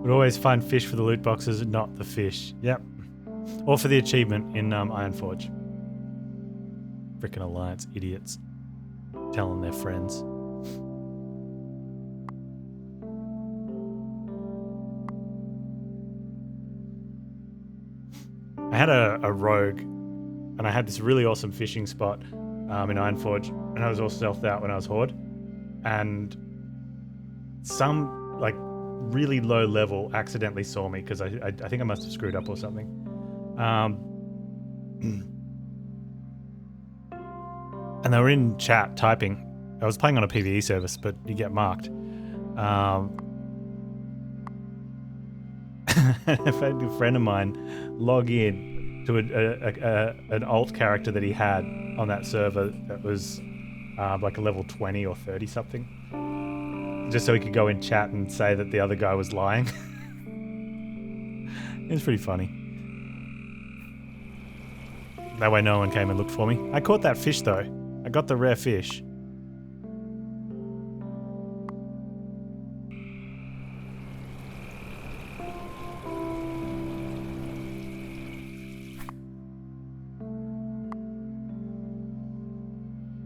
Would always find fish for the loot boxes, not the fish. Yep. Or for the achievement in Ironforge. Frickin' Alliance idiots. Telling their friends. I had a rogue, and I had this really awesome fishing spot in Ironforge, and I was all stealthed out when I was Horde. And some, like, really low level accidentally saw me because I think I must have screwed up or something. And they were in chat typing. I was playing on a PvE service, but you get marked. I had a friend of mine log in to an alt character that he had on that server that was like a level 20 or 30 something. Just so he could go in chat and say that the other guy was lying. It was pretty funny. That way no one came and looked for me. I caught that fish though. I got the rare fish.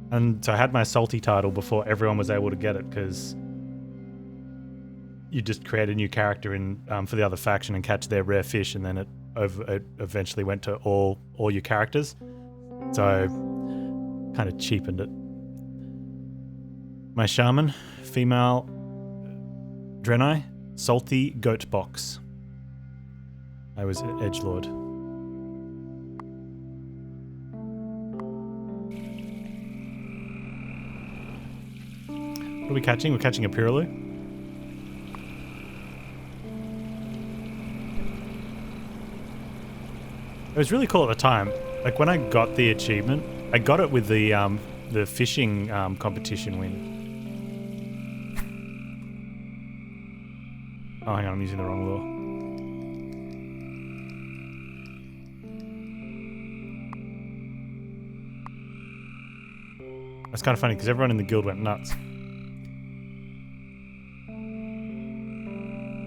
And so I had my salty title before everyone was able to get it because you just create a new character in for the other faction and catch their rare fish, and then it eventually went to all your characters. So kind of cheapened it. My shaman, female Draenei, salty goat box. I was edgelord. What are we catching? We're catching a Piraloo. It was really cool at the time. Like when I got the achievement, I got it with the fishing competition win. Oh, hang on, I'm using the wrong lure. That's kind of funny because everyone in the guild went nuts.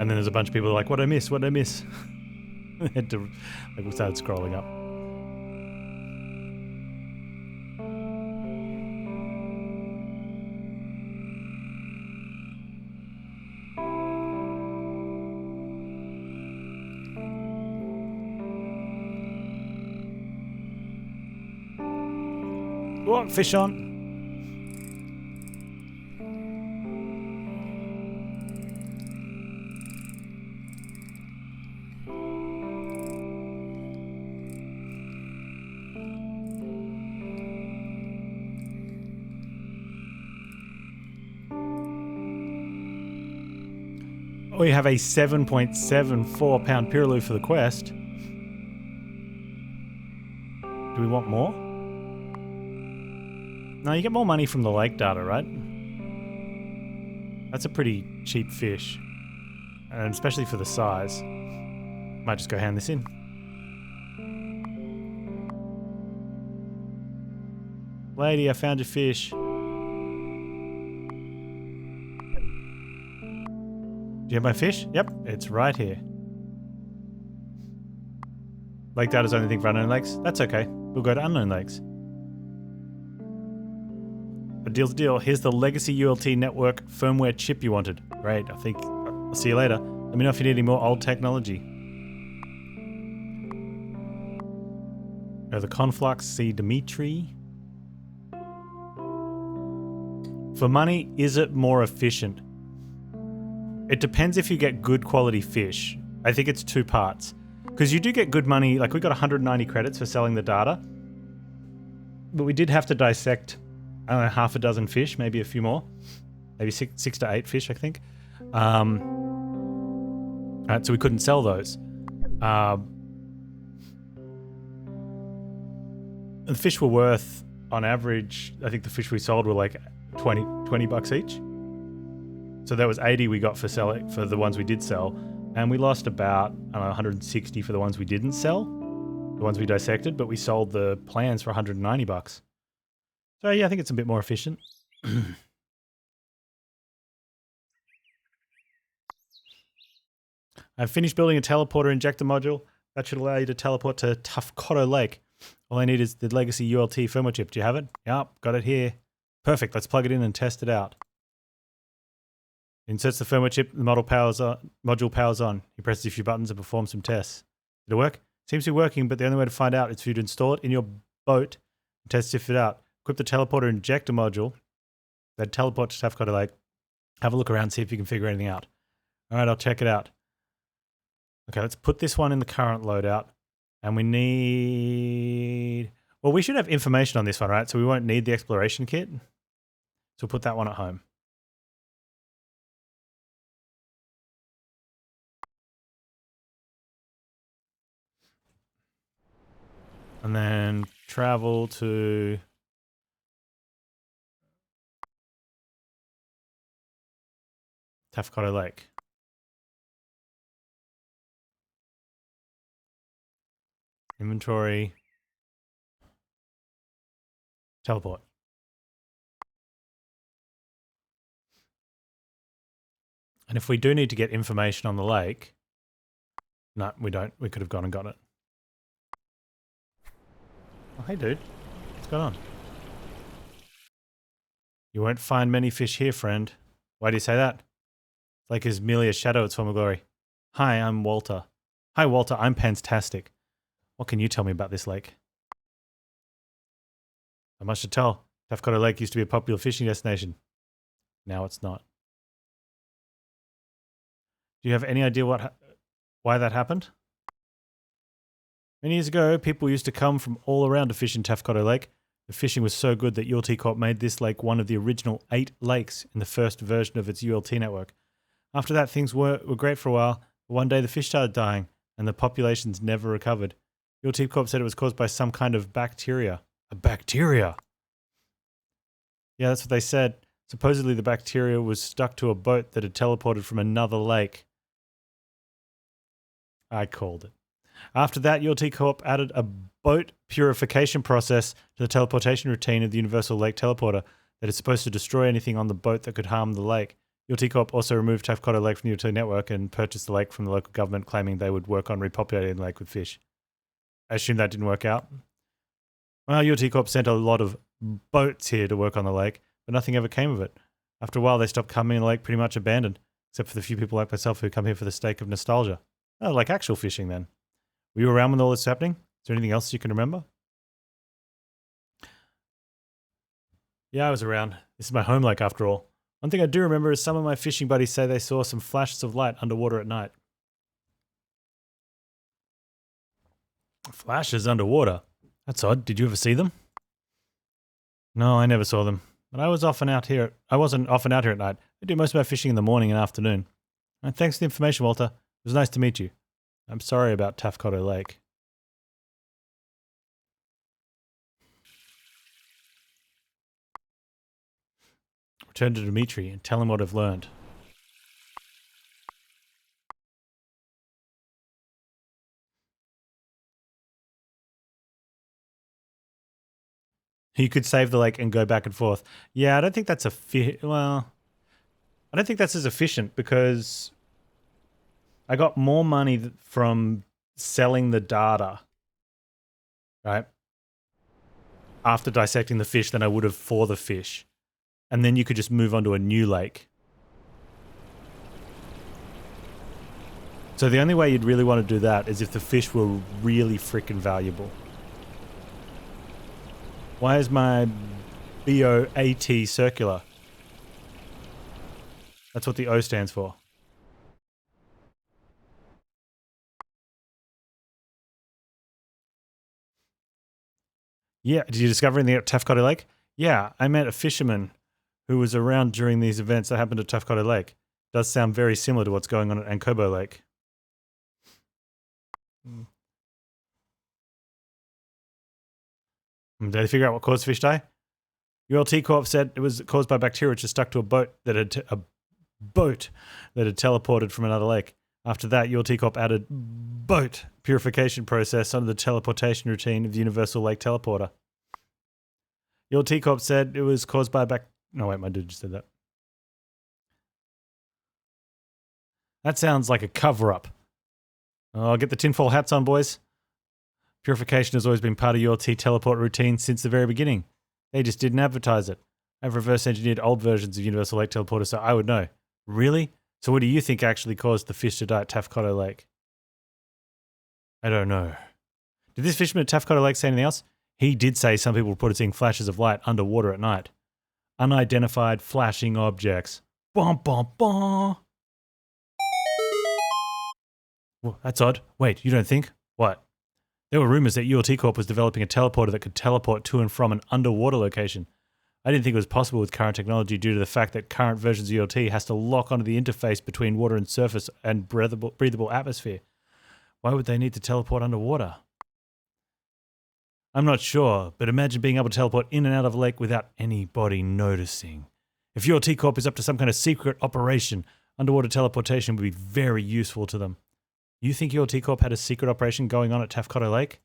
And then there's a bunch of people like, what did I miss? What did I miss? Had to, like, we started scrolling up. What? Fish on? We have a 7.74 pound Piraloo for the quest. Do we want more? No, you get more money from the lake data, right? That's a pretty cheap fish. And especially for the size. Might just go hand this in. Lady, I found your fish. Do you have my fish? Yep, it's right here. Lake data's only thing for unknown lakes? That's okay. We'll go to unknown lakes. A deal's a deal. Here's the legacy ULT network firmware chip you wanted. Great, I think I'll see you later. Let me know if you need any more old technology. The Conflux, see Dimitri. For money, is it more efficient? It depends if you get good quality fish. I think it's two parts. Because you do get good money, like we got 190 credits for selling the data. But we did have to dissect, I don't know, half a dozen fish, maybe a few more. Maybe six to eight fish, I think. Right, so we couldn't sell those. The fish were worth, on average, I think the fish we sold were like 20 bucks each. So that was 80 we got for the ones we did sell, and we lost about 160 for the ones we didn't sell, the ones we dissected, but we sold the plans for 190 bucks. So yeah, I think it's a bit more efficient. I've finished building a teleporter injector module that should allow you to teleport to Tafkoto Lake. All I need is the legacy ULT firmware chip. Do you have it? Yep, got it here. Perfect, let's plug it in and test it out. Inserts the firmware chip, the module powers on. He presses a few buttons and performs some tests. Did it work? Seems to be working, but the only way to find out is for you to install it in your boat and test if it out. Equip the teleporter injector module, then teleport to Tafkoto Lake. Have a look around, see if you can figure anything out. All right, I'll check it out. Okay, let's put this one in the current loadout. And we need... Well, we should have information on this one, right? So we won't need the exploration kit. So we'll put that one at home. And then travel to... Tafkoto Lake. Inventory. Teleport. And if we do need to get information on the lake... No, we don't. We could have gone and got it. Oh, hey dude. What's going on? You won't find many fish here, friend. Why do you say that? Lake is merely a shadow of its former glory. Hi, I'm Walter. Hi, Walter. I'm Panztastic. What can you tell me about this lake? Not much to tell. Tafkoto Lake used to be a popular fishing destination. Now it's not. Do you have any idea why that happened? Many years ago, people used to come from all around to fish in Tafkoto Lake. The fishing was so good that ULT Corp made this lake one of the original 8 lakes in the first version of its ULT network. After that, things were great for a while, but one day the fish started dying, and the populations never recovered. ULT Corp said it was caused by some kind of bacteria. A bacteria? Yeah, that's what they said. Supposedly the bacteria was stuck to a boat that had teleported from another lake. I called it. After that, ULT Corp added a boat purification process to the teleportation routine of the Universal Lake Teleporter that is supposed to destroy anything on the boat that could harm the lake. ULT Corp also removed Tafkoto Lake from the ULT network and purchased the lake from the local government, claiming they would work on repopulating the lake with fish. I assume that didn't work out. Well, ULT Corp sent a lot of boats here to work on the lake, but nothing ever came of it. After a while, they stopped coming and the lake pretty much abandoned, except for the few people like myself who come here for the sake of nostalgia. Oh, like actual fishing then. Were you around when all this was happening? Is there anything else you can remember? Yeah, I was around. This is my home lake after all. One thing I do remember is some of my fishing buddies say they saw some flashes of light underwater at night. Flashes underwater? That's odd. Did you ever see them? No, I never saw them. But I wasn't often out here at night. I do most of my fishing in the morning and afternoon. And thanks for the information, Walter. It was nice to meet you. I'm sorry about Tafkoto Lake. Return to Dimitri and tell him what I've learned. You could save the lake and go back and forth. Yeah, I don't think that's I don't think that's as efficient because I got more money from selling the data, right? After dissecting the fish than I would have for the fish. And then you could just move on to a new lake. So the only way you'd really want to do that is if the fish were really freaking valuable. Why is my BOAT circular? That's what the O stands for. Yeah, did you discover anything at Tafkoto Lake? Yeah, I met a fisherman who was around during these events that happened at Tafkoto Lake. Does sound very similar to what's going on at Ankobo Lake. Did they figure out what caused fish die? ULT Corp said it was caused by bacteria which is stuck to a boat that had teleported from another lake. After that, ULT Corp added boat purification process under the teleportation routine of the Universal Lake Teleporter. ULT Corp said it was caused by No, wait, my dude just said that. That sounds like a cover-up. Oh, get the tinfoil hats on, boys. Purification has always been part of ULT teleport routine since the very beginning. They just didn't advertise it. I've reverse engineered old versions of Universal Lake Teleporter, so I would know. Really? So what do you think actually caused the fish to die at Tafcoto Lake? I don't know. Did this fisherman at Tafcoto Lake say anything else? He did say some people reported seeing flashes of light underwater at night. Unidentified flashing objects. Bum, bum, bum. Well, that's odd. Wait, you don't think? What? There were rumors that ULT Corp was developing a teleporter that could teleport to and from an underwater location. I didn't think it was possible with current technology due to the fact that current versions of ULT has to lock onto the interface between water and surface and breathable atmosphere. Why would they need to teleport underwater? I'm not sure, but imagine being able to teleport in and out of a lake without anybody noticing. If ULT Corp is up to some kind of secret operation, underwater teleportation would be very useful to them. You think ULT Corp had a secret operation going on at Tafcoto Lake?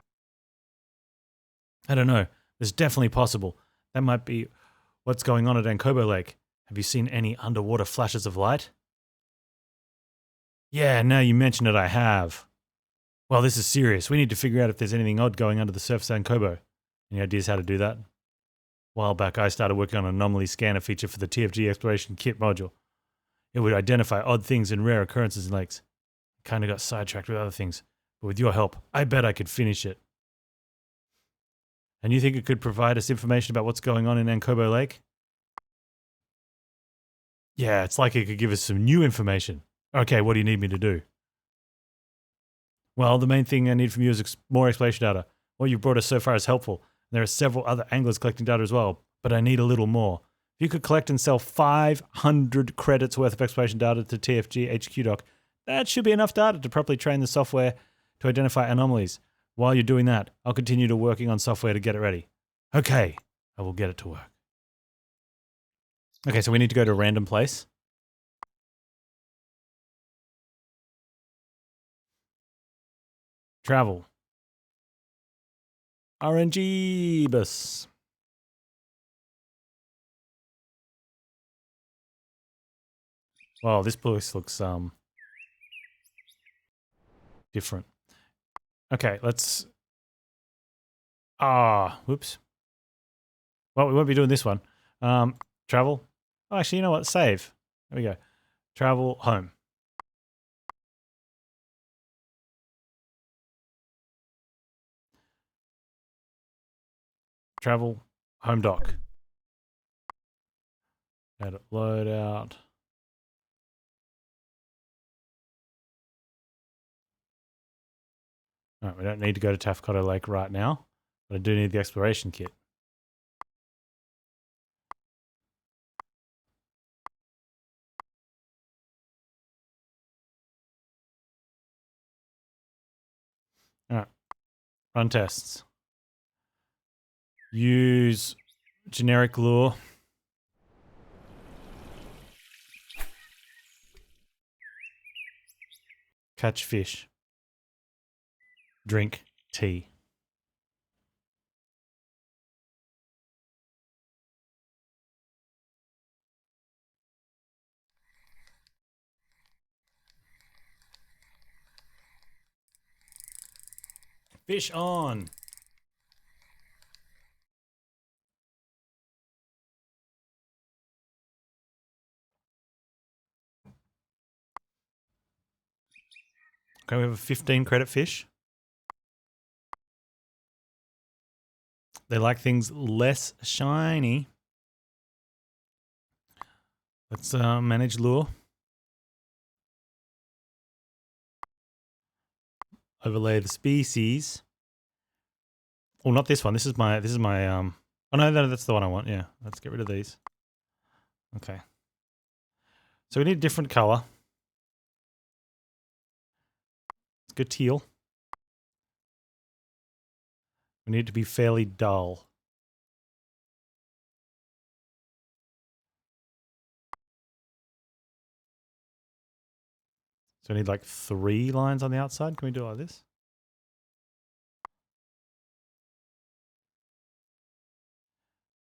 I don't know. It's definitely possible. That might be what's going on at Ankobo Lake. Have you seen any underwater flashes of light? Yeah, now you mention it, I have. Well, this is serious. We need to figure out if there's anything odd going under the surface of Ankobo. Any ideas how to do that? A while back, I started working on an anomaly scanner feature for the TFG Exploration Kit module. It would identify odd things and rare occurrences in lakes. Kind of got sidetracked with other things, but with your help, I bet I could finish it. And you think it could provide us information about what's going on in Ankobo Lake? Yeah, it's like it could give us some new information. Okay, what do you need me to do? Well, the main thing I need from you is more exploration data. What you've brought us so far is helpful. There are several other anglers collecting data as well, but I need a little more. If you could collect and sell 500 credits worth of exploration data to TFG HQ Doc, that should be enough data to properly train the software to identify anomalies. While you're doing that, I'll continue to working on software to get it ready. Okay, I will get it to work. Okay, so we need to go to a random place. Travel. RNG bus. Well, this place looks different. Okay, let's... whoops. Well, we won't be doing this one. Travel. Oh, actually, you know what? Save. There we go. Travel home. Travel home dock. Add it load out. All right, we don't need to go to Tafcoto Lake right now, but I do need the exploration kit. All right, run tests. Use generic lure. Catch fish. Drink tea. Fish on. Okay, we have a 15 credit fish. They like things less shiny. Let's manage lure. Overlay the species. Oh, not this one. This is my oh no, that's the one I want. Yeah. Let's get rid of these. Okay. So we need a different color. Let's go teal. We need it to be fairly dull. So we need like 3 lines on the outside. Can we do it like this?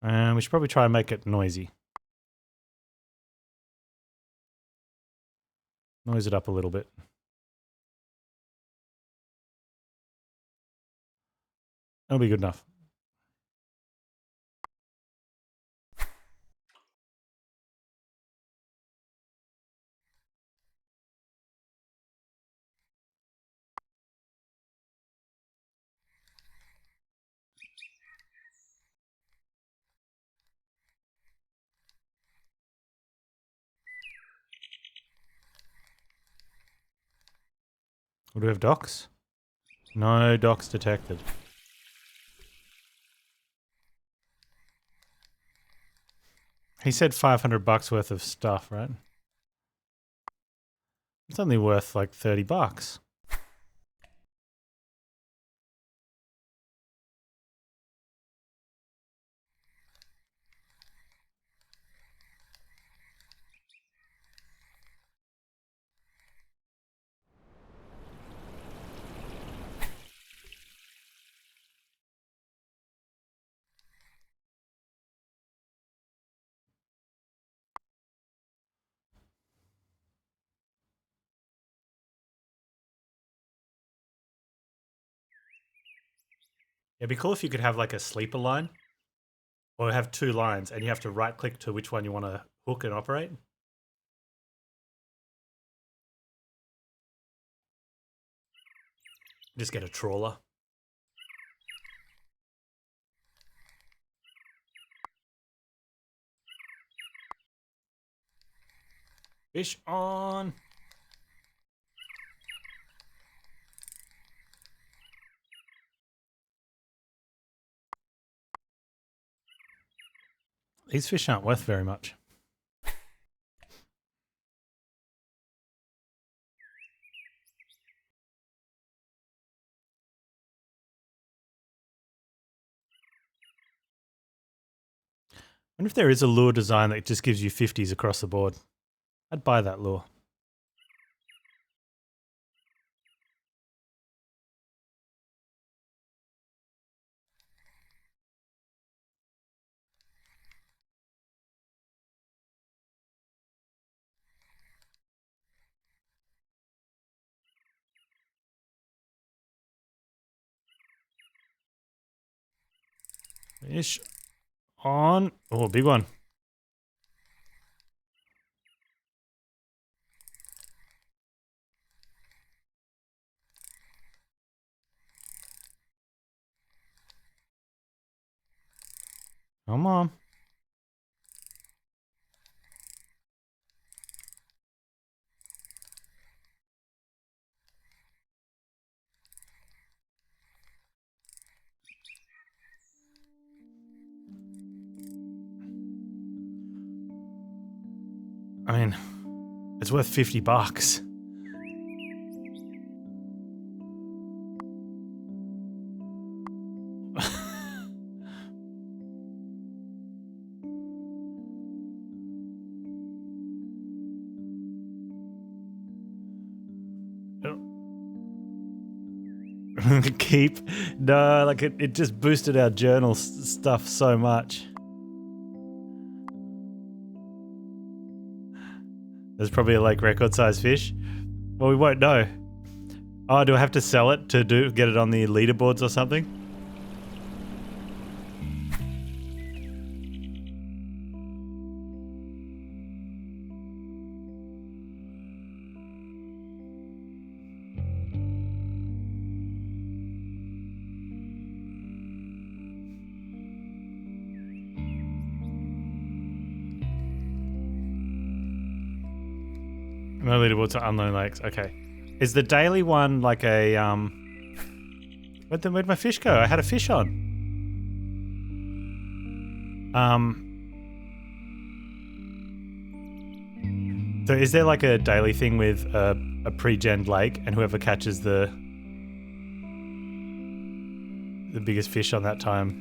And we should probably try and make it noisy. Noise it up a little bit. That'll be good enough. Do we have docks? No docks detected. He said 500 bucks worth of stuff, right? It's only worth like 30 bucks. It'd be cool if you could have like a sleeper line or have two lines and you have to right click to which one you want to hook and operate. Just get a trawler. Fish on. These fish aren't worth very much. I wonder if there is a lure design that just gives you 50s across the board. I'd buy that lure. Fish on. Oh, big one. Come on. I mean, it's worth 50 bucks. Keep. No, like it just boosted our journal stuff so much. There's probably a like record size fish. Well, we won't know. Oh, do I have to sell it to get it on the leaderboards or something? No leaderboards are unknown lakes. Okay. Is the daily one like a where'd my fish go? I had a fish on. So is there like a daily thing with a pre-gen lake and whoever catches the biggest fish on that time?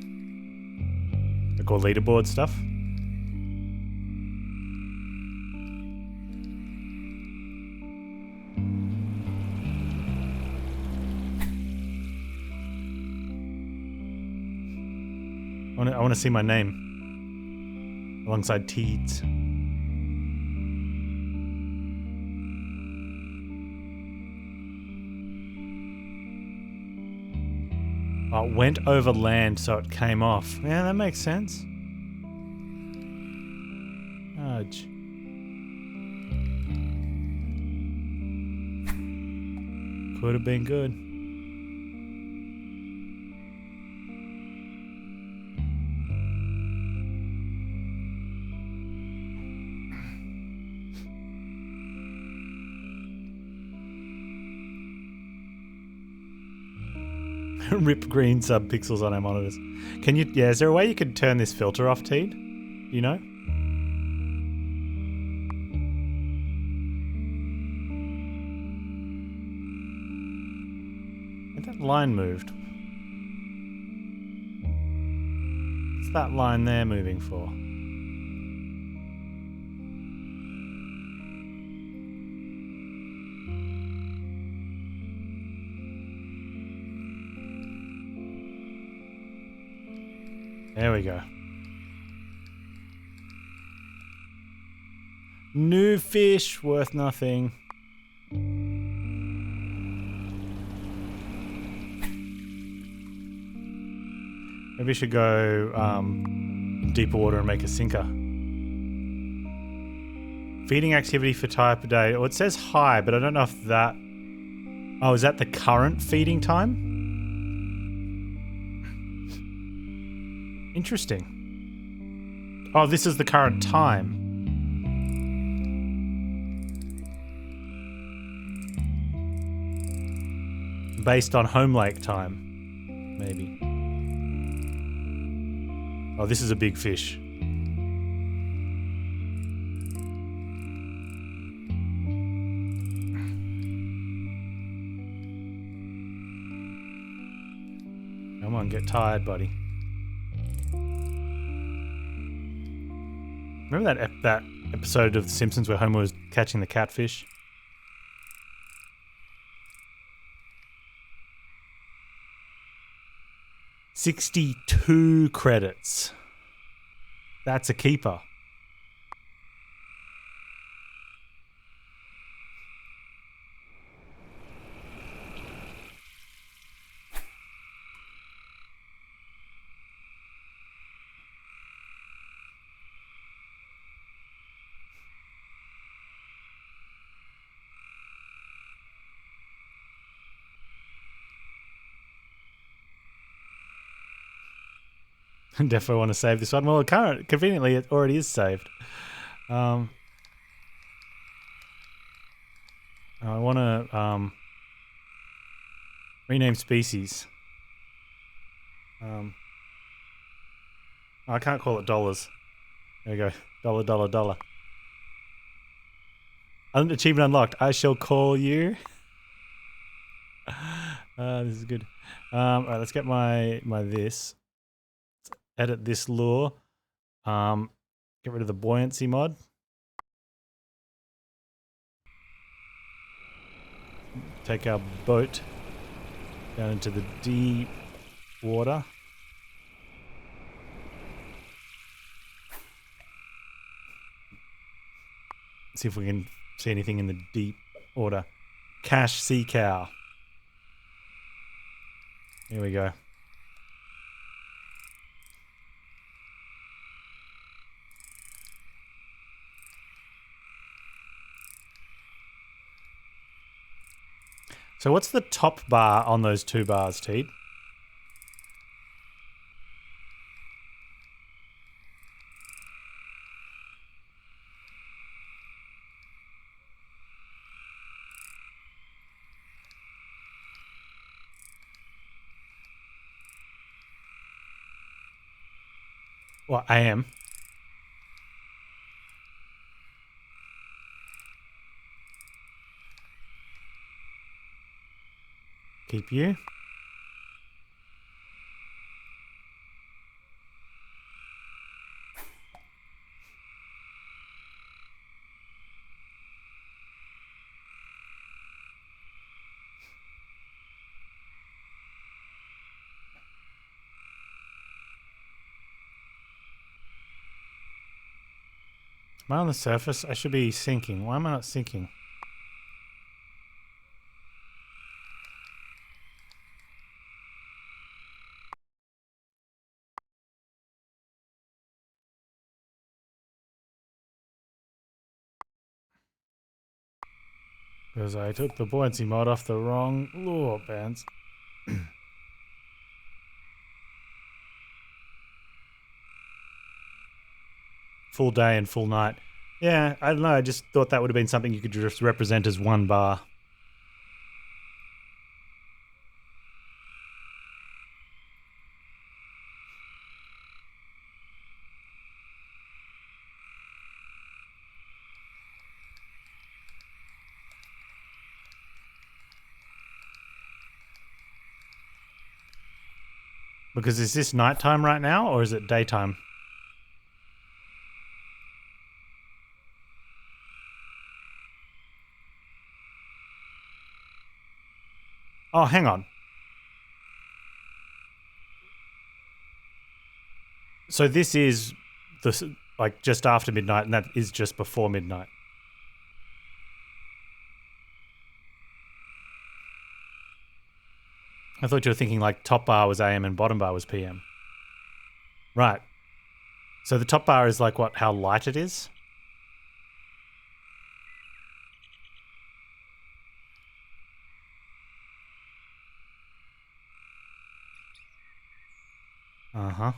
Like all leaderboard stuff? I want to see my name alongside Teeds. Oh, it went over land, so it came off. Yeah, that makes sense. Fudge. Could have been good. Rip green subpixels on our monitors. Can you? Yeah, is there a way you could turn this filter off, Teed? You know? And that line moved. What's that line there moving for? There we go. New fish, worth nothing. Maybe we should go deeper water and make a sinker. Feeding activity for type a day. Well, it says high, but I don't know if that... Oh, is that the current feeding time? Interesting. Oh, this is the current time. Based on home lake time, maybe. Oh, this is a big fish. Come on, get tired, buddy. Remember that episode of The Simpsons where Homer was catching the catfish? $62 credits. That's a keeper. Definitely want to save this one. Well, conveniently, it already is saved. I want to rename species. I can't call it dollars. There we go. Dollar, dollar, dollar. Achievement unlocked. I shall call you. This is good. All right, let's get my this. Edit this lure. Get rid of the buoyancy mod. Take our boat down into the deep water. See if we can see anything in the deep water. Cash sea cow. Here we go. So what's the top bar on those two bars, Teed? What, AM? Keep you. Am I on the surface? I should be sinking. Why am I not sinking? Because I took the buoyancy mod off the wrong lure, Panz. Full day and full night. Yeah, I don't know. I just thought that would have been something you could just represent as one bar. Because is this nighttime right now or is it daytime? Oh, hang on. So this is the like just after midnight, and that is just before midnight. I thought you were thinking like top bar was AM and bottom bar was PM. Right. So the top bar is like what? How light it is? Uh-huh.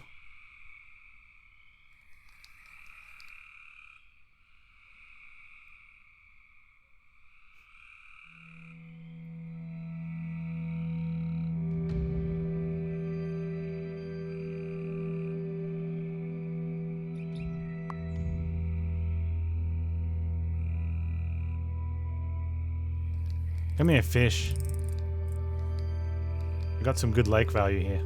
Give me a fish. I got some good lake value here.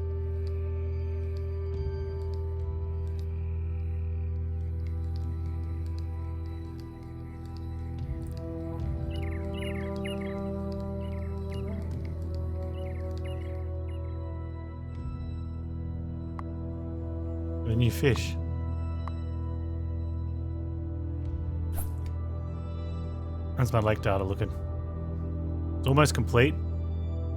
A new fish. How's my lake data looking? It's almost complete.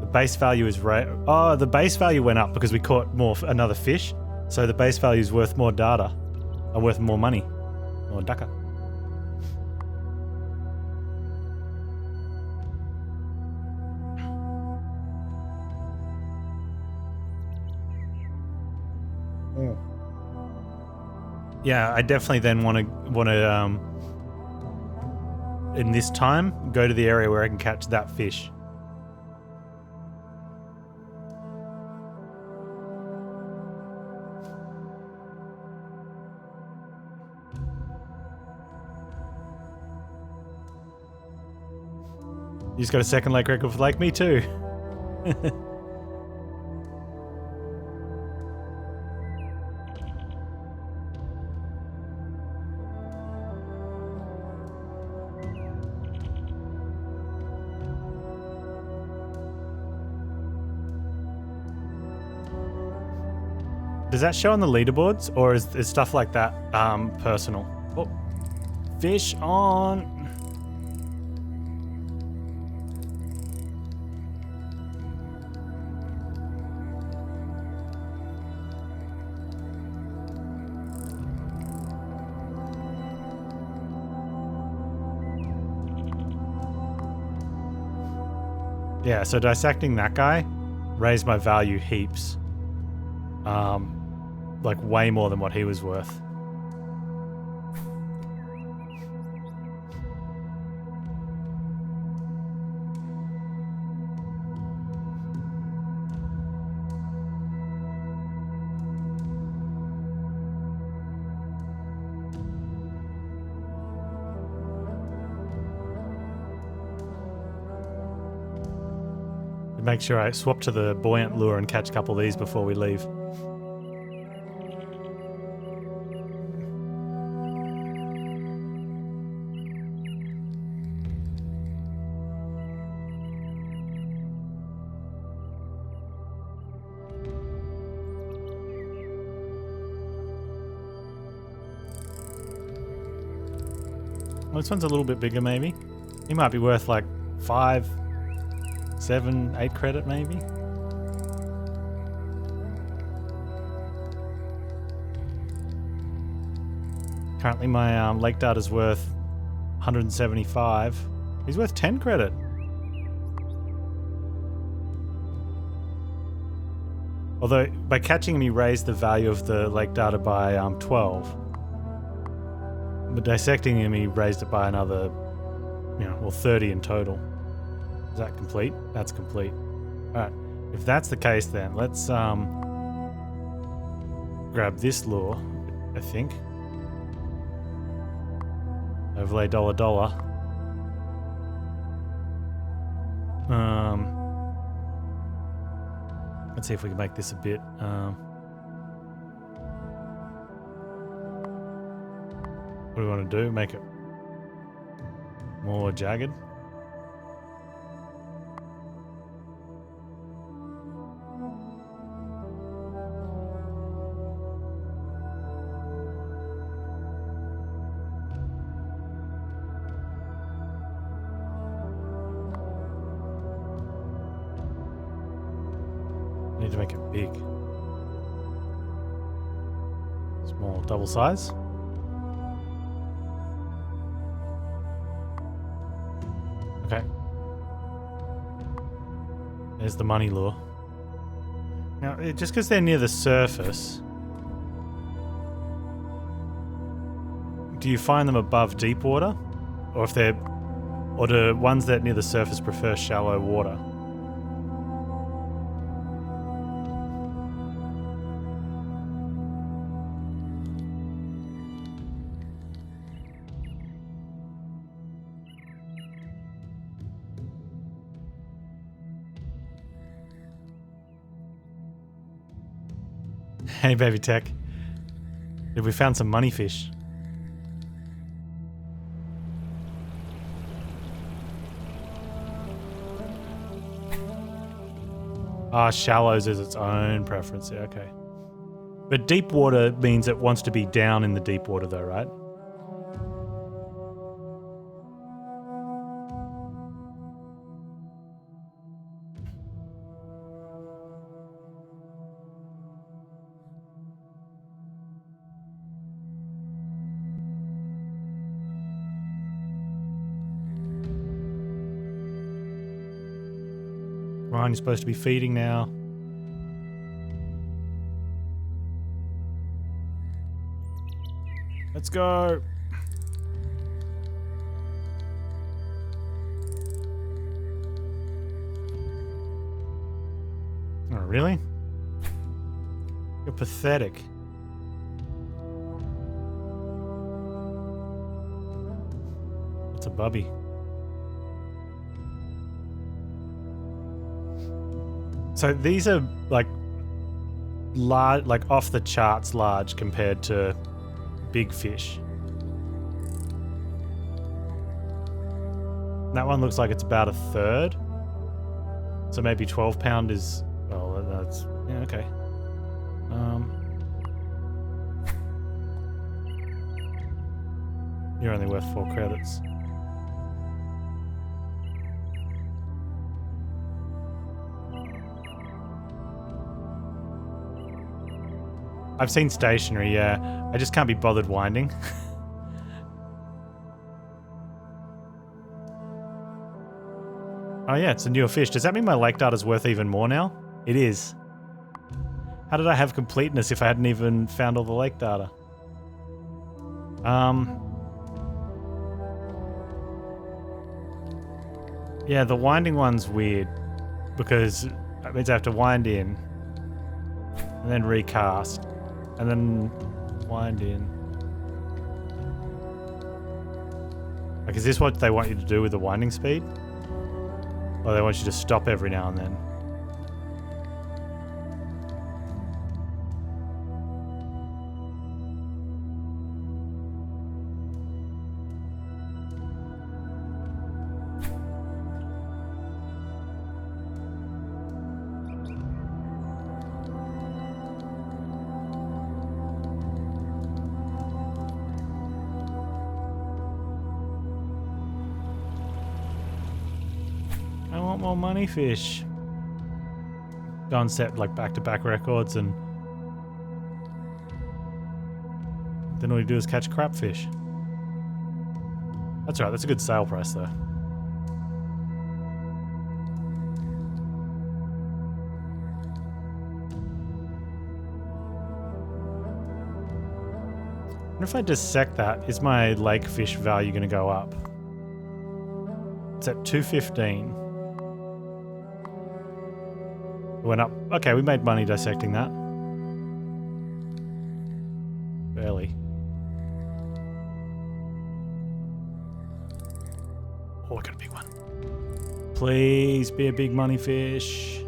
The base value is oh, the base value went up because we caught another fish. So the base value is worth more data. Worth more money. More daka. Yeah, I definitely then want to in this time go to the area where I can catch that fish. You just got a second lake record for Lake? Me too. Does that show on the leaderboards, or is stuff like that personal? Oh, fish on. Yeah, so dissecting that guy raised my value heaps. Like way more than what he was worth. Make sure I swap to the buoyant lure and catch a couple of these before we leave. Well, this one's a little bit bigger, maybe. He might be worth like 5, 7, 8 credit, maybe. Currently, my lake data's worth 175. He's worth 10 credit. Although, by catching him, he raised the value of the lake data by 12. But dissecting him, he raised it by another, well, 30 in total. Is that complete? That's complete. Alright, if that's the case then, let's grab this lure, I think. Overlay $. Let's see if we can make this a bit what do we want to do? Make it more jagged? Need to make it big. Small, double size. Okay. There's the money lure. Now, just because they're near the surface, do you find them above deep water? Or do ones that are near the surface prefer shallow water? Hey, baby tech. We found some money fish. Shallows is its own preference. Yeah, okay. But deep water means it wants to be down in the deep water though, right? Ryan, you're supposed to be feeding now. Let's go. Oh, really? You're pathetic. It's a bubby. So these are like large, like off the charts large compared to big fish. That one looks like it's about a third. So maybe 12 pound is, well, that's, yeah, okay. You're only worth 4 credits. I've seen stationary, yeah. I just can't be bothered winding. Oh yeah, it's a newer fish. Does that mean my lake data's worth even more now? It is. How did I have completeness if I hadn't even found all the lake data? Yeah, the winding one's weird. Because that means I have to wind in. And then recast. And then wind in. Like, is this what they want you to do with the winding speed? Or they want you to stop every now and then? More money fish. Go and set like back-to-back records, and then all you do is catch crap fish. That's right, that's a good sale price though. And if I dissect that, is my lake fish value going to go up? It's at 215. It went up. Okay, we made money dissecting that. Barely. Oh, I got a big one. Please be a big money fish.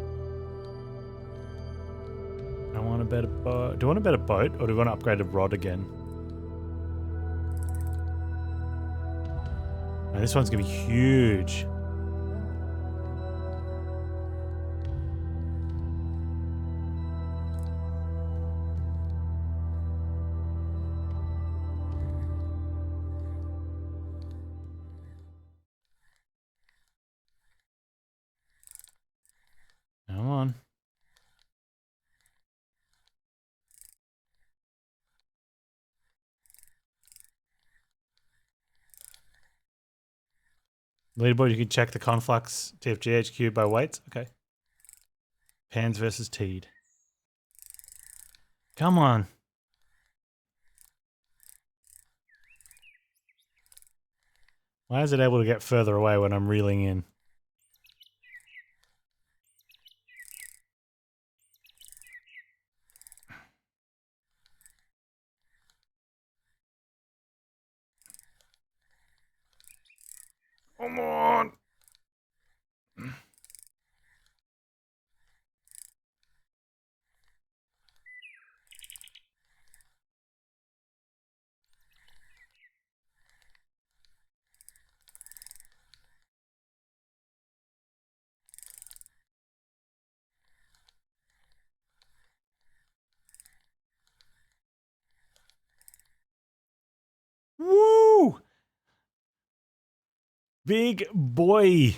I want a better boat. Do I want a better boat, or do I want to upgrade a rod again? No, this one's going to be huge. Come on. Leaderboard, you can check the Conflux TFG HQ by weights. Okay. Panz versus Teed. Come on. Why is it able to get further away when I'm reeling in? Come on. Woo! Big boy.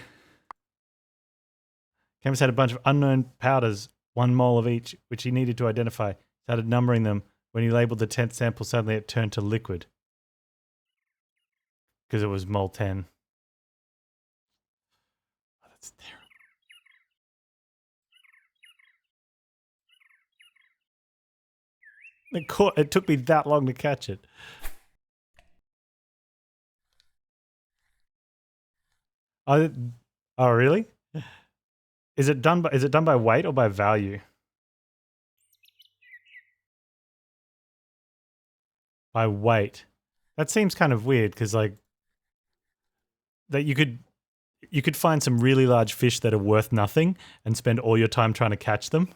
Campus had a bunch of unknown powders, 1 mole of each, which he needed to identify. Started numbering them. When he labeled the 10th sample, suddenly it turned to liquid. Because it was mole 10. Oh, that's terrible. It took me that long to catch it. Oh, really? Is it done by weight or by value? By weight. That seems kind of weird because like that you could find some really large fish that are worth nothing and spend all your time trying to catch them.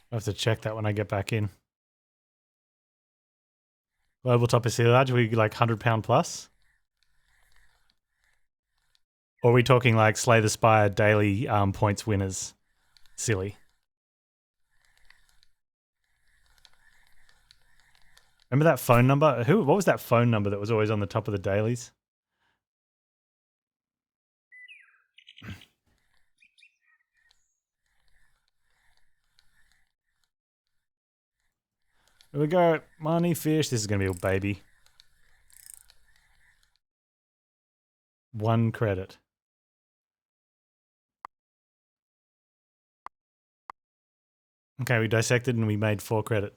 I'll have to check that when I get back in. Global top is sea large, we like 100-pound plus? Or are we talking like Slay the Spire daily points winners? Silly. Remember that phone number? What was that phone number that was always on the top of the dailies? Here we go. Money fish. This is going to be a baby. 1 credit. Okay, we dissected and we made 4 credit.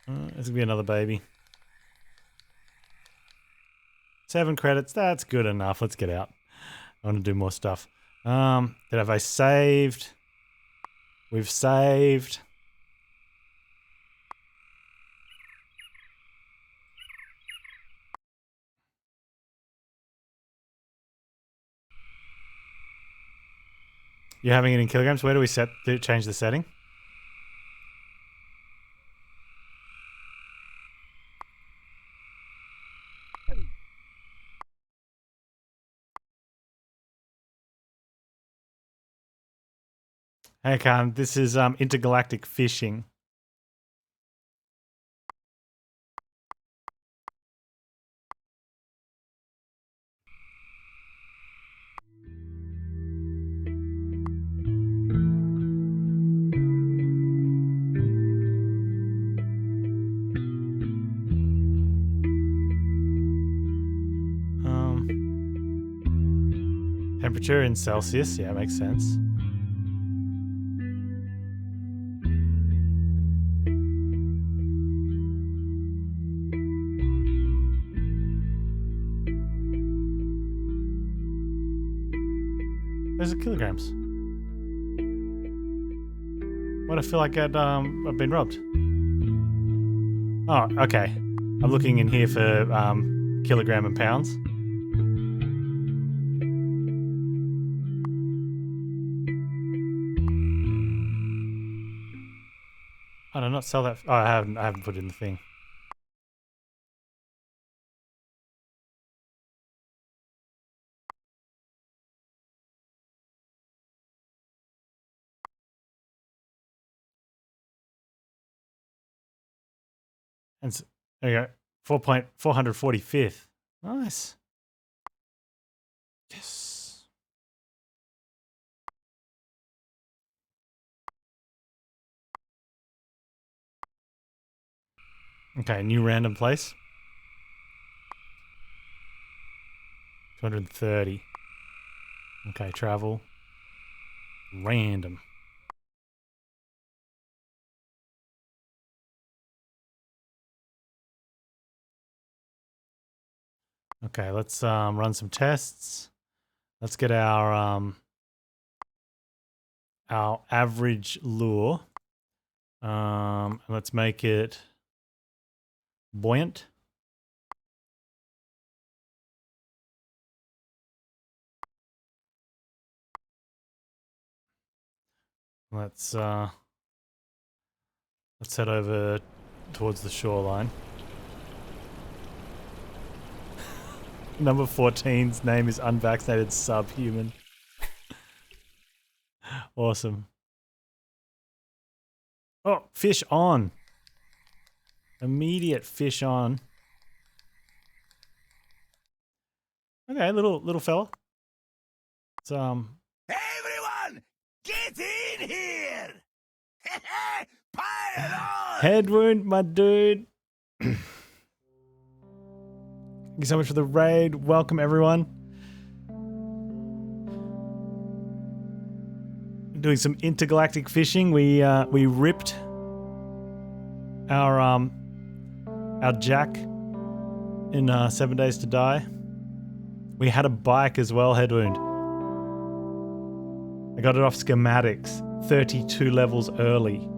This is going to be another baby. 7 credits. That's good enough. Let's get out. I want to do more stuff. Have I saved? We've saved. You're having it in kilograms? Where do we change the setting? Hey, Khan, this is Intergalactic Fishing. Temperature in Celsius, yeah, makes sense. There's the kilograms. What, I feel like I've been robbed. Oh, okay. I'm looking in here for kilogram and pounds. I don't not sell that. Oh, I haven't put it in the thing. And there you go. 4.445th. Nice. Yes. Okay, new random place. 230. Okay, travel. Random. Okay, let's run some tests. Let's get our average lure. Let's make it buoyant. Let's head over towards the shoreline. Number 14's name is unvaccinated subhuman. Awesome. Oh, fish on. Immediate fish on. Okay, little fella. It's Hey everyone, get in here! Pile on! head wound, my dude. Thank you so much for the raid. Welcome everyone. Doing some intergalactic fishing. We ripped our jack in 7 Days to Die. We had a bike as well, head wound. I got it off schematics, 32 levels early.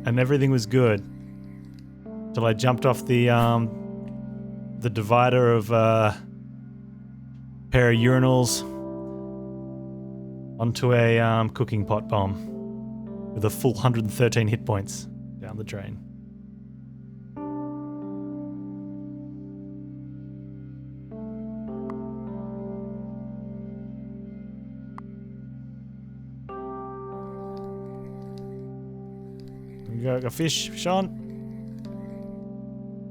And everything was good. Till I jumped off the divider of pair of urinals onto a cooking pot bomb with a full 113 hit points down the drain. We got a fish on.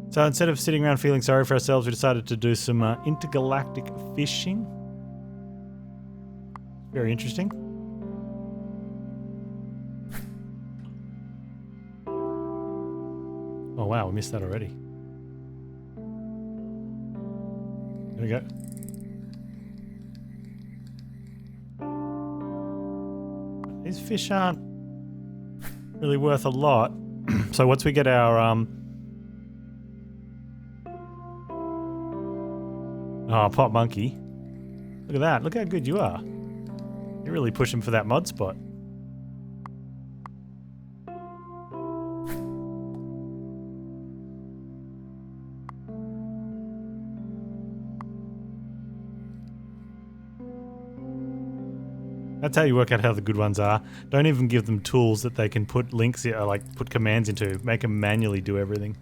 So instead of sitting around feeling sorry for ourselves, we decided to do some intergalactic fishing. Very interesting. Oh wow, we missed that already. There we go. These fish aren't really worth a lot. So once we get our oh, pot monkey. Look at that. Look how good you are. You're really pushing for that mod spot. That's how you work out how the good ones are. Don't even give them tools that they can put links, or like put commands into. Make them manually do everything.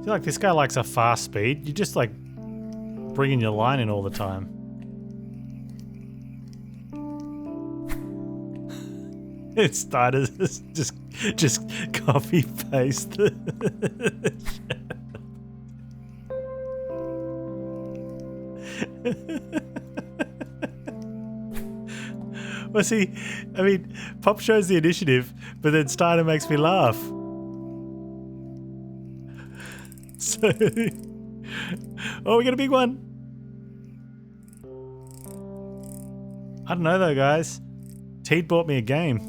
feel like this guy likes a fast speed. You just like bringing your line in all the time. It started just copy paste the Well, see, I mean, Pop shows the initiative, but then Steiner makes me laugh. So, oh, we got a big one. I don't know though, guys. Teed bought me a game.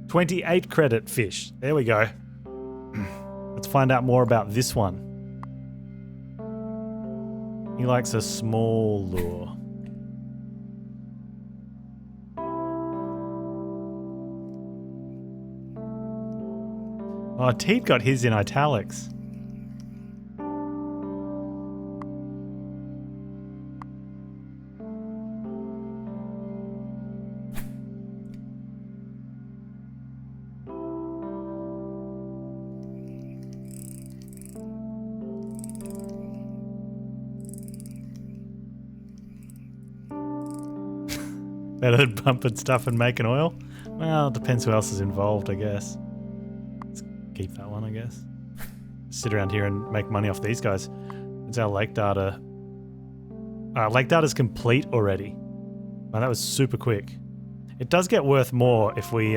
28 credit fish. There we go. Let's find out more about this one. He likes a small lure. Oh, Teed got his in italics. Better than pumping stuff and making oil? Well, it depends who else is involved, I guess. Let's keep that one, I guess. Sit around here and make money off these guys. It's our lake data. Lake data's complete already. Wow, that was super quick. It does get worth more if we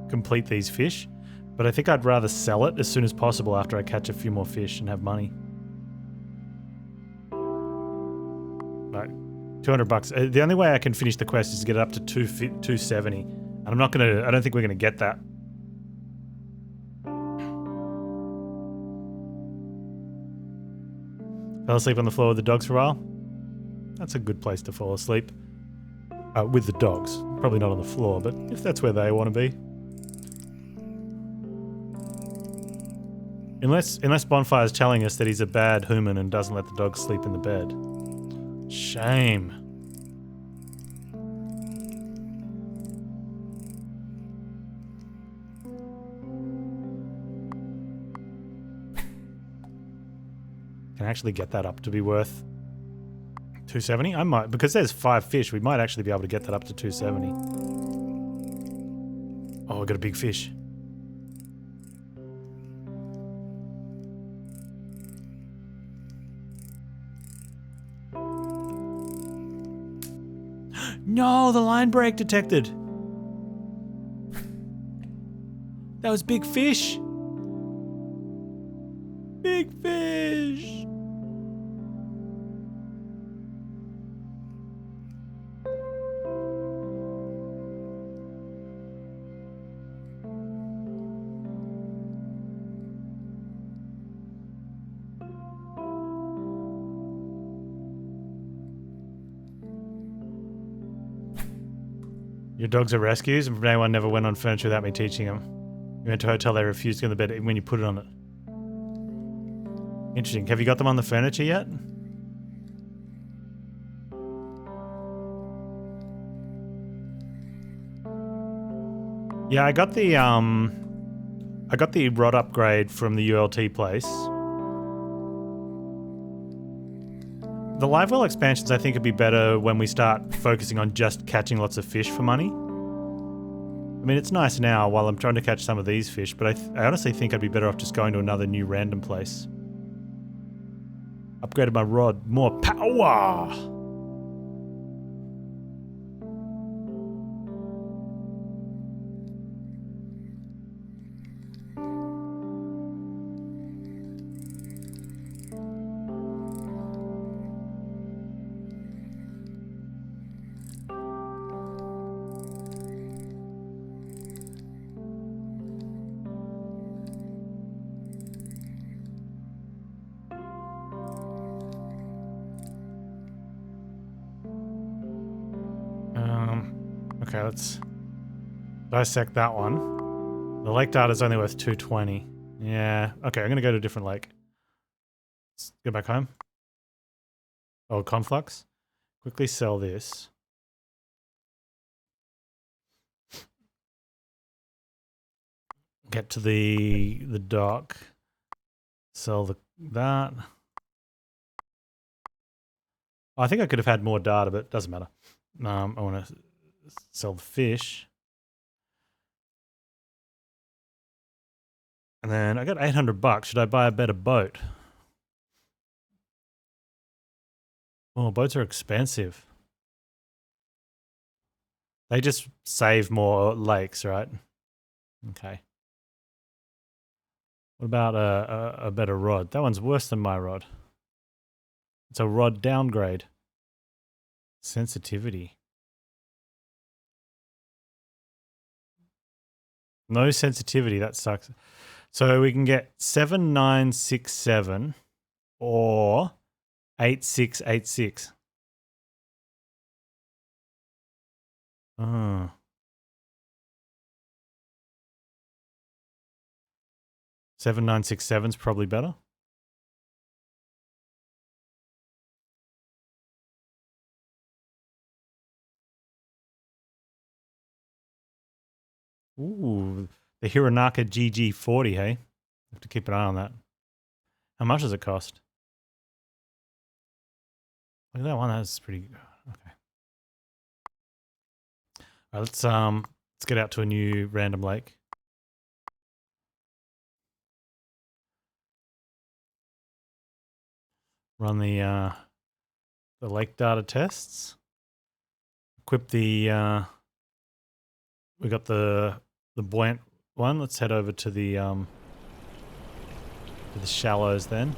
complete these fish, but I think I'd rather sell it as soon as possible after I catch a few more fish and have money. Right. 200 bucks. The only way I can finish the quest is to get it up to 270. And I don't think we're gonna get that. Fell asleep on the floor with the dogs for a while. That's a good place to fall asleep. With the dogs. Probably not on the floor, but if that's where they want to be. Unless Bonfire's telling us that he's a bad human and doesn't let the dogs sleep in the bed. Shame. Can I actually get that up to be worth 270? I might, because there's 5 fish, we might actually be able to get that up to 270. Oh, we got a big fish. No, the line break detected. That was big fish. Big fish. Your dogs are rescues, and from day one never went on furniture without me teaching them. You went to a hotel, they refused to go on the bed when you put it on it. Interesting. Have you got them on the furniture yet? Yeah, I got the rod upgrade from the ULT place. The live well expansions I think would be better when we start focusing on just catching lots of fish for money. I mean, it's nice now while I'm trying to catch some of these fish, but I honestly think I'd be better off just going to another new random place. Upgraded my rod. More power! Okay, let's dissect that one. The lake data is only worth 220. Yeah, okay, I'm gonna go to a different lake. Let's go back home. Oh, Conflux. Quickly sell this. Get to the dock. Sell that. I think I could have had more data, but it doesn't matter. I want to sell the fish. And then I got $800. Should I buy a better boat? Oh, boats are expensive. They just save more lakes, right? Okay. What about a better rod? That one's worse than my rod. It's a rod downgrade. Sensitivity. No sensitivity, that sucks. So we can get 7967 or 8686. Oh. 7967 is probably better. Ooh, the Hironaka GG40, hey? Have to keep an eye on that. How much does it cost? Look at that one, that's pretty good. Okay. All right, let's get out to a new random lake. Run the lake data tests. Equip the we got the buoyant one. Let's head over to the shallows then.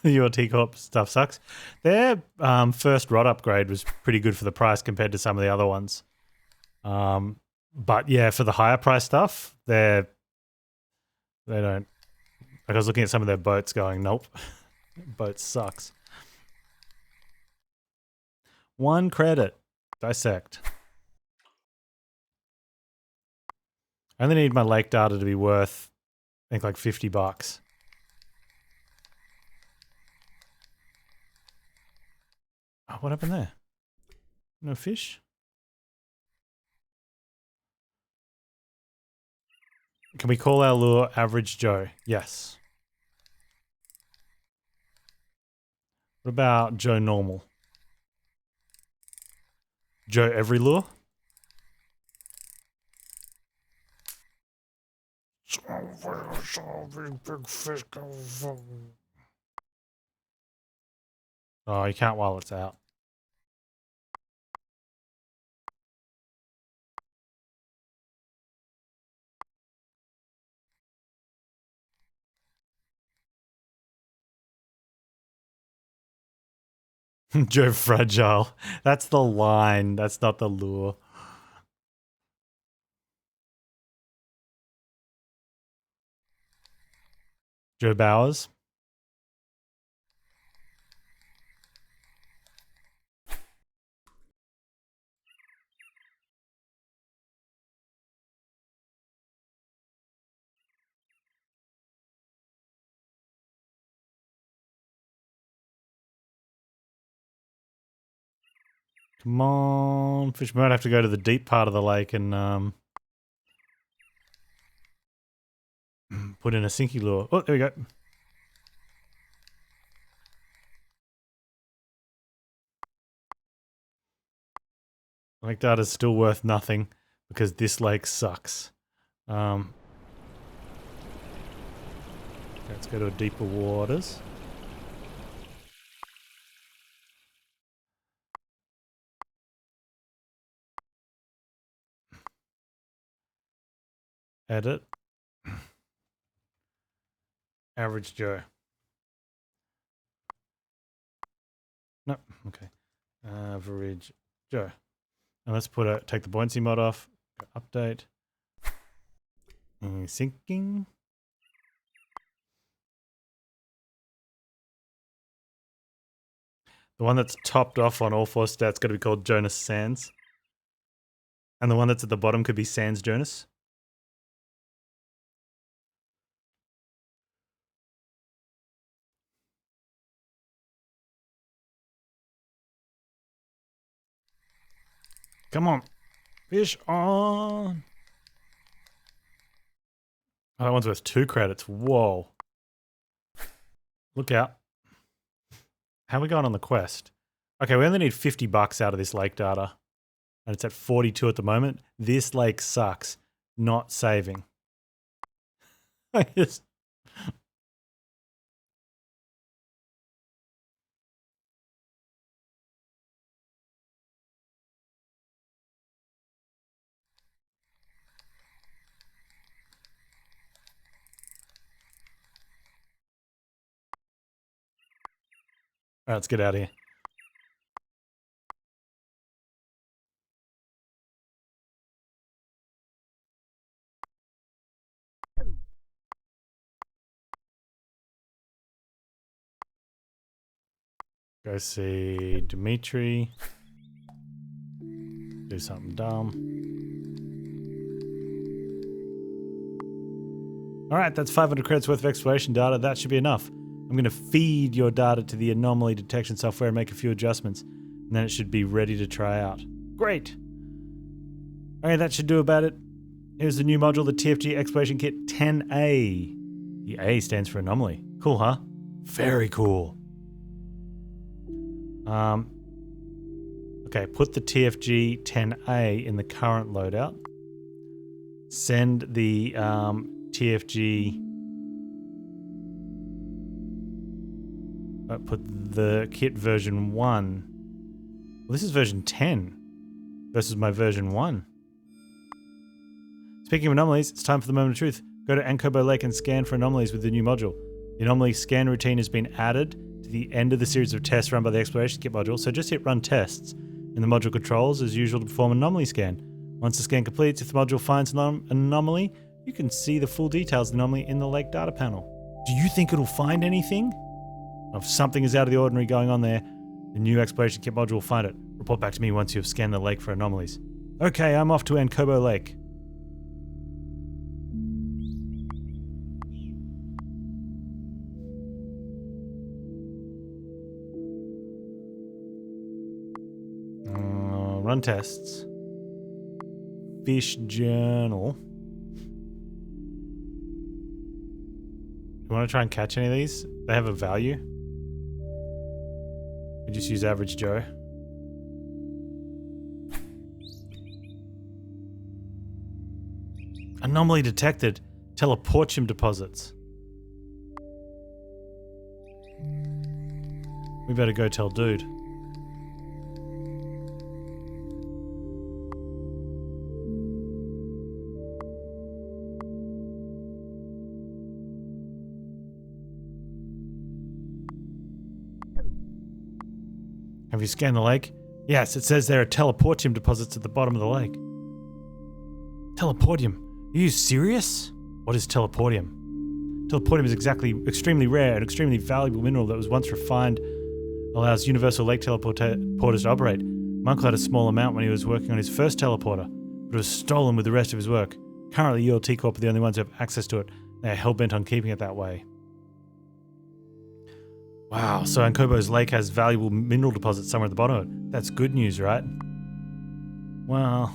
Your T-Corp stuff sucks. Their first rod upgrade was pretty good for the price compared to some of the other ones. But yeah, for the higher price stuff, they don't. Like I was looking at some of their boats going, nope, boat sucks. 1 credit. Dissect. I only need my lake data to be worth, I think, like $50. Oh, what happened there? No fish? Can we call our lure Average Joe? Yes. What about Joe Normal? Joe Every Lure? Oh, you can't while it's out. Joe Fragile. That's the line. That's not the lure. Joe Bowers. Come on. Fish might have to go to the deep part of the lake and put in a sinky lure. Oh, there we go. Lake data is still worth nothing because this lake sucks. Let's go to deeper waters. Edit. Average Joe. No, okay. Average Joe. And let's take the buoyancy mod off. Update. Sinking. The one that's topped off on all 4 stats got to be called Jonas Sands. And the one that's at the bottom could be Sans Jonas. Come on. Fish on. Oh, that one's worth 2 credits. Whoa. Look out. How are we going on the quest? Okay, we only need $50 out of this lake data. And it's at 42 at the moment. This lake sucks. Not saving. I just... All right, let's get out of here. Go see Dimitri. Do something dumb. All right, that's 500 credits worth of exploration data. That should be enough. I'm going to feed your data to the anomaly detection software and make a few adjustments. And then it should be ready to try out. Great. Okay, that should do about it. Here's the new module, the TFG Exploration Kit 10A. The A stands for anomaly. Cool, huh? Very cool. Okay, put the TFG 10A in the current loadout. Send the TFG... put the kit version 1. Well, this is version 10 versus my version 1. Speaking of anomalies, it's time for the moment of truth. Go to Ankobo Lake and scan for anomalies with the new module. The anomaly scan routine has been added to the end of the series of tests run by the Exploration Kit module, so just hit Run Tests in the module controls as usual to perform an anomaly scan. Once the scan completes, if the module finds an anomaly, you can see the full details of the anomaly in the lake data panel. Do you think it'll find anything? If something is out of the ordinary going on there, the new Exploration Kit module will find it. Report back to me once you have scanned the lake for anomalies. Okay, I'm off to Ankobo Lake. Run tests. Fish journal. You want to try and catch any of these? They have a value. We just use average Joe. Anomaly detected. Teleportium deposits. We better go tell dude. Have you scanned the lake? Yes, it says there are teleportium deposits at the bottom of the lake. Teleportium? Are you serious? What is teleportium? Teleportium is extremely rare and extremely valuable mineral that was once refined, allows universal lake teleporters to operate. Monk had a small amount when he was working on his first teleporter, but it was stolen with the rest of his work. Currently, ULT Corp are the only ones who have access to it. They are hell-bent on keeping it that way. Wow, so Ankobo's lake has valuable mineral deposits somewhere at the bottom of it. That's good news, right? Well,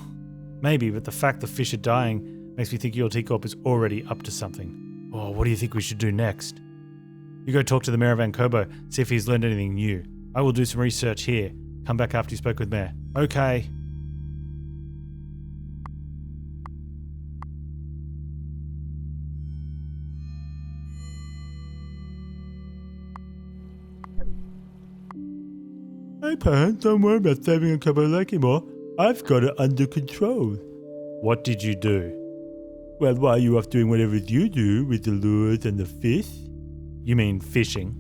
maybe, but the fact the fish are dying makes me think ULT Corp is already up to something. Oh, what do you think we should do next? You go talk to the mayor of Ankobo, see if he's learned anything new. I will do some research here. Come back after you spoke with mayor. Okay. Hey Panz, don't worry about saving Ankobo Lake anymore. I've got it under control. What did you do? Well, why are you off doing whatever you do with the lures and the fish? You mean fishing?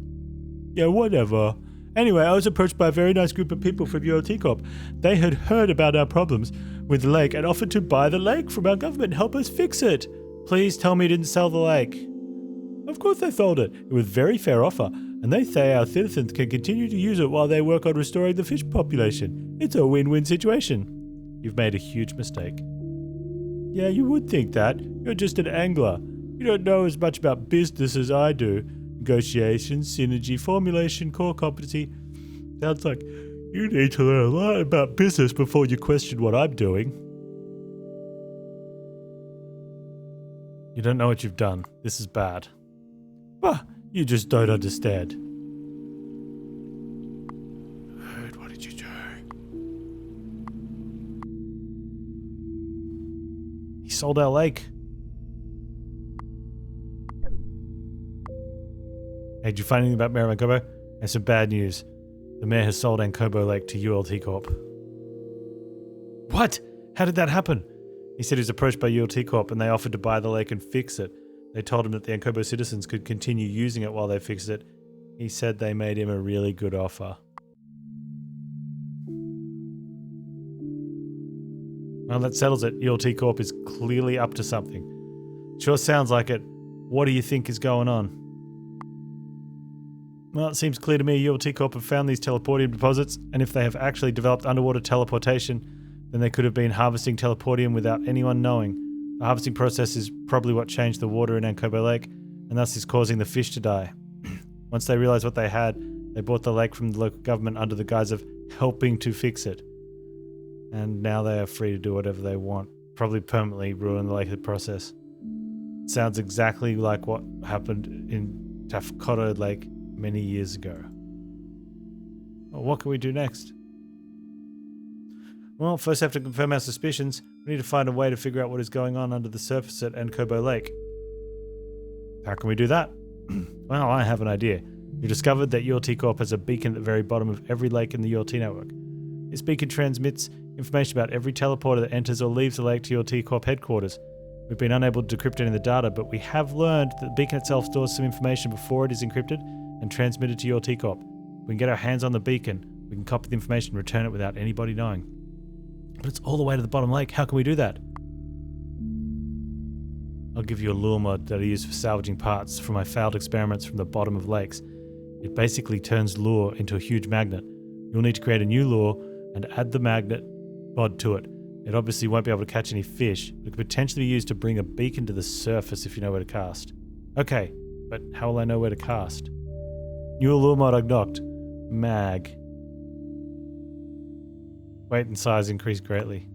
Yeah, whatever. Anyway, I was approached by a very nice group of people from ULT Corp. They had heard about our problems with the lake and offered to buy the lake from our government and help us fix it. Please tell me you didn't sell the lake. Of course I sold it. It was a very fair offer. And they say our citizens can continue to use it while they work on restoring the fish population. It's a win-win situation. You've made a huge mistake. Yeah, you would think that. You're just an angler. You don't know as much about business as I do. Negotiation, synergy, formulation, core competency. Sounds like you need to learn a lot about business before you question what I'm doing. You don't know what you've done. This is bad. Bah, you just don't understand. Dude, what did you do? He sold our lake. Hey, did you find anything about Mayor Ankobo? There's some bad news. The mayor has sold Ankobo Lake to ULT Corp. What? How did that happen? He said he was approached by ULT Corp and they offered to buy the lake and fix it. They told him that the Ankobo citizens could continue using it while they fixed it. He said they made him a really good offer. Well, that settles it. ULT Corp is clearly up to something. Sure sounds like it. What do you think is going on? Well, it seems clear to me ULT Corp have found these teleportium deposits, and if they have actually developed underwater teleportation, then they could have been harvesting teleportium without anyone knowing. The harvesting process is probably what changed the water in Ankobo Lake, and thus is causing the fish to die. Once they realized what they had, they bought the lake from the local government under the guise of helping to fix it. And now they are free to do whatever they want, probably permanently ruin the lake in the process. Sounds exactly like what happened in Tafkoto Lake many years ago. Well, what can we do next? Well, first have to confirm our suspicions. We need to find a way to figure out what is going on under the surface at Ankobo Lake. How can we do that? Well, I have an idea. We discovered that ULT Corp has a beacon at the very bottom of every lake in the ULT network. This beacon transmits information about every teleporter that enters or leaves the lake to ULT Corp headquarters. We've been unable to decrypt any of the data, but we have learned that the beacon itself stores some information before it is encrypted and transmitted to ULT Corp. If we can get our hands on the beacon, we can copy the information and return it without anybody knowing. But it's all the way to the bottom lake. How can we do that? I'll give you a lure mod that I use for salvaging parts from my failed experiments from the bottom of lakes. It basically turns lure into a huge magnet. You'll need to create a new lure and add the magnet mod to it. It obviously won't be able to catch any fish, but it could potentially be used to bring a beacon to the surface if you know where to cast. Okay, but how will I know where to cast? New lure mod unlocked. Mag. Weight and size increased greatly.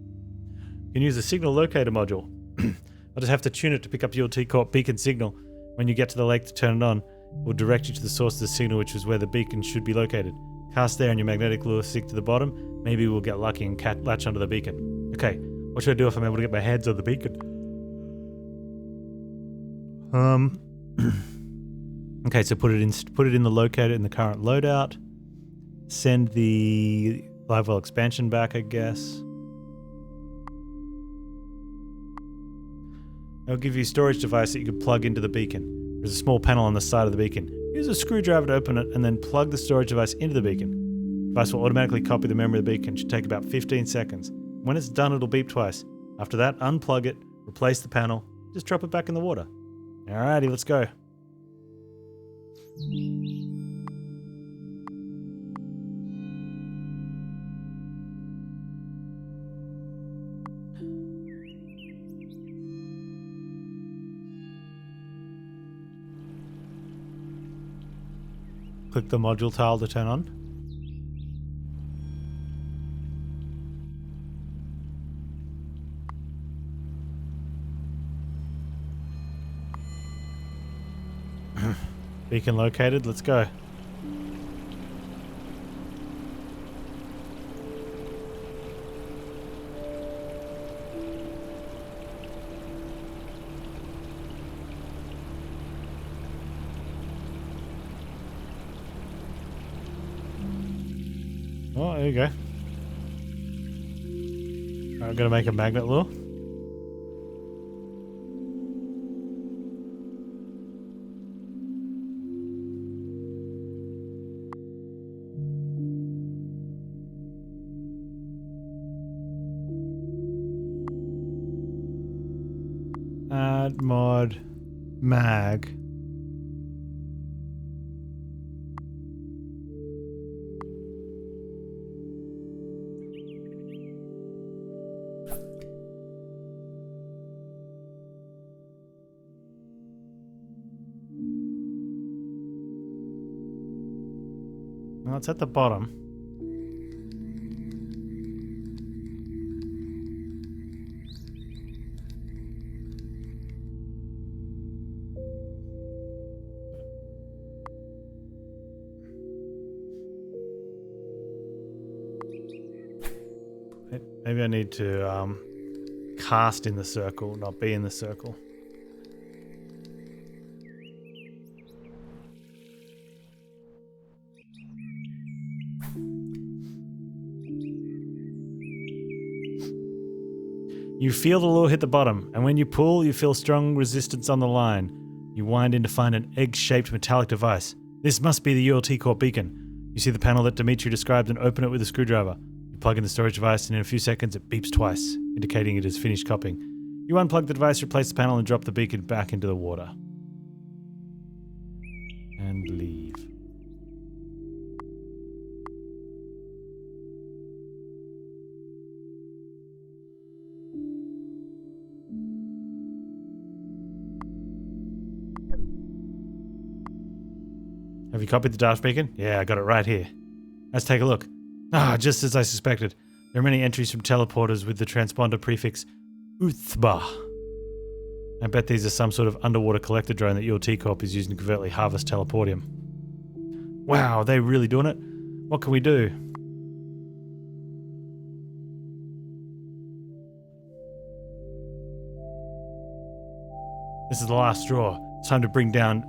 You can use the signal locator module. I'll just have to tune it to pick up ULT Corp beacon signal. When you get to the lake to turn it on, it will direct you to the source of the signal, which is where the beacon should be located. Cast there and your magnetic lure stick to the bottom. Maybe we'll get lucky and latch onto the beacon. Okay, what should I do if I'm able to get my hands on the beacon? Okay, so put it in the locator in the current loadout. Send the live well expansion back, I guess. It'll give you a storage device that you can plug into the beacon. There's a small panel on the side of the beacon. Use a screwdriver to open it and then plug the storage device into the beacon. The device will automatically copy the memory of the beacon. It should take about 15 seconds. When it's done, it'll beep twice. After that, unplug it, replace the panel, just drop it back in the water. Alrighty, let's go. Click the module tile to turn on. Beacon located, let's go. Oh, there you go. I'm gonna make a magnet lure. Add mod mag. Well, it's at the bottom. Maybe I need to cast in the circle, not be in the circle. You feel the lure hit the bottom, and when you pull, you feel strong resistance on the line. You wind in to find an egg-shaped metallic device. This must be the ULT Core beacon. You see the panel that Dimitri described and open it with a screwdriver. You plug in the storage device, and in a few seconds it beeps twice, indicating it has finished copying. You unplug the device, replace the panel, and drop the beacon back into the water. And leave. Have you copied the dash beacon? Yeah, I got it right here. Let's take a look. Just as I suspected. There are many entries from teleporters with the transponder prefix Uthba. I bet these are some sort of underwater collector drone that ULT Corp is using to covertly harvest teleportium. Wow, are they really doing it? What can we do? This is the last straw. It's time to bring down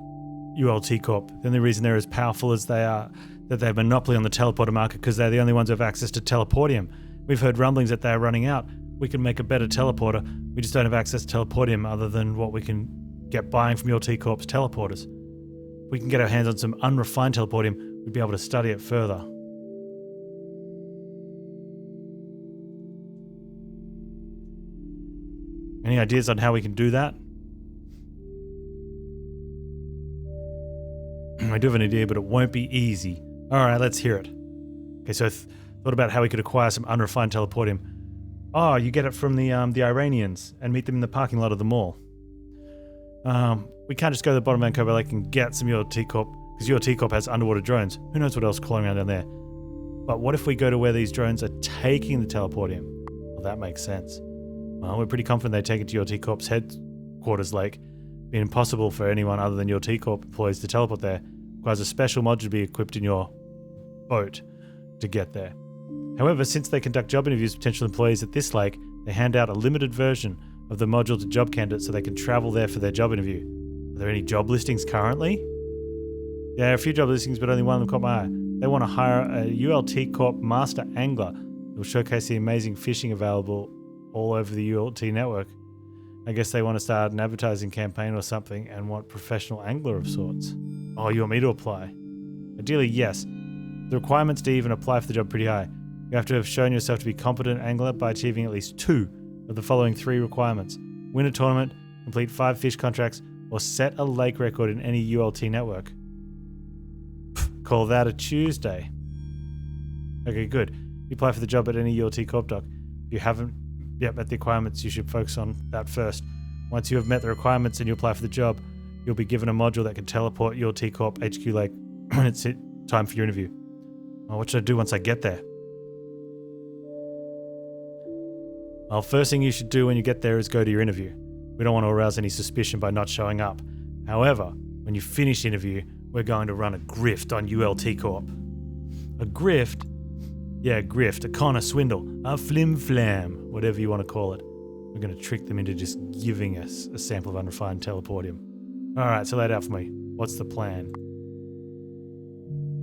ULT Corp. The only reason they're as powerful as they are that they have monopoly on the teleporter market because they're the only ones who have access to teleportium. We've heard rumblings that they're running out. We can make a better teleporter. We just don't have access to teleportium other than what we can get buying from ULT Corp's teleporters. If we can get our hands on some unrefined teleportium, we'd be able to study it further. Any ideas on how we can do that? I do have an idea, but it won't be easy. Alright, let's hear it. Okay, so I thought about how we could acquire some unrefined teleportium. Oh, you get it from the Iranians and meet them in the parking lot of the mall. We can't just go to the bottom of Vancouver Lake and get some ULT Corp, because ULT Corp has underwater drones. Who knows what else crawling around down there? But what if we go to where these drones are taking the teleportium? Well, that makes sense. Well, we're pretty confident they take it to ULT Corp's headquarters lake. Being impossible for anyone other than ULT Corp employees to teleport there. Requires a special module to be equipped in your boat to get there. However, since they conduct job interviews with potential employees at this lake, they hand out a limited version of the module to job candidates so they can travel there for their job interview. Are there any job listings currently? Yeah, there are a few job listings, but only one of them caught my eye. They want to hire a ULT Corp master angler who will showcase the amazing fishing available all over the ULT network. I guess they want to start an advertising campaign or something and want professional angler of sorts. Oh, you want me to apply? Ideally, yes. The requirements to even apply for the job are pretty high. You have to have shown yourself to be a competent angler by achieving at least 2 of the following 3 requirements. Win a tournament, complete 5 fish contracts, or set a lake record in any ULT network. Call that a Tuesday. Okay, good. You apply for the job at any ULT Corp doc. If you haven't yet met the requirements, you should focus on that first. Once you have met the requirements and you apply for the job, you'll be given a module that can teleport ULT Corp HQ Lake when it's time for your interview. Oh, what should I do once I get there? Well, first thing you should do when you get there is go to your interview. We don't want to arouse any suspicion by not showing up. However, when you finish the interview, we're going to run a grift on ULT Corp. A grift? Yeah, grift, a con, a swindle, a flim-flam, whatever you want to call it. We're going to trick them into just giving us a sample of unrefined teleportium. Alright, so lay it out for me. What's the plan?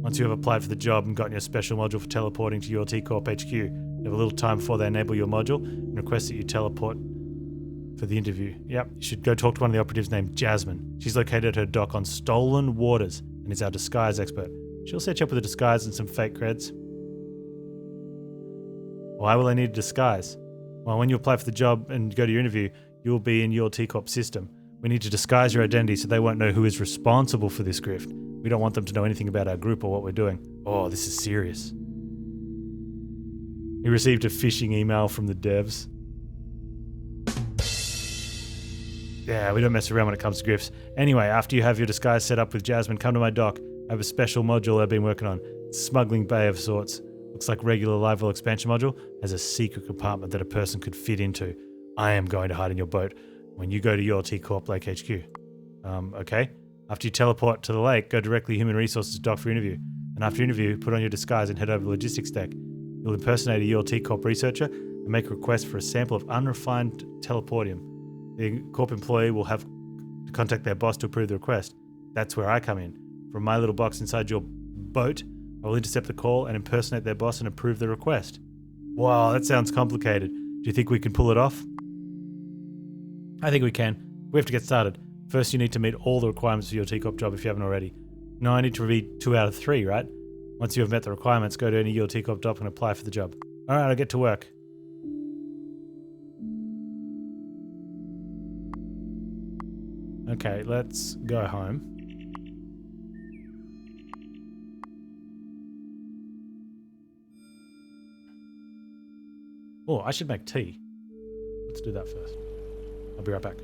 Once you have applied for the job and gotten your special module for teleporting to ULT Corp HQ, you have a little time before they enable your module and request that you teleport for the interview. Yep, you should go talk to one of the operatives named Jasmine. She's located at her dock on stolen waters and is our disguise expert. She'll set you up with a disguise and some fake creds. Why will I need a disguise? Well, when you apply for the job and go to your interview, you will be in ULT Corp's system. We need to disguise your identity so they won't know who is responsible for this grift. We don't want them to know anything about our group or what we're doing. Oh, this is serious. He received a phishing email from the devs. Yeah, we don't mess around when it comes to grifts. Anyway, after you have your disguise set up with Jasmine, come to my dock. I have a special module I've been working on. smuggling bay of sorts. Looks like regular live well expansion module has a secret compartment that a person could fit into. I am going to hide in your boat when you go to your T-Corp Lake HQ. Okay. After you teleport to the lake, go directly to Human Resources dock for interview. And after interview, put on your disguise and head over to the logistics deck. You'll impersonate a ULT Corp researcher and make a request for a sample of unrefined teleportium. The Corp employee will have to contact their boss to approve the request. That's where I come in. From my little box inside your boat, I will intercept the call and impersonate their boss and approve the request. Wow, that sounds complicated. Do you think we can pull it off? I think we can. We have to get started. First, you need to meet all the requirements for your T-Corp job if you haven't already. No, I need to read 2 out of 3, right? Once you have met the requirements, go to any ULT Corp dock and apply for the job. Alright, I'll get to work. Okay, let's go home. Oh, I should make tea. Let's do that first. I'll be right back.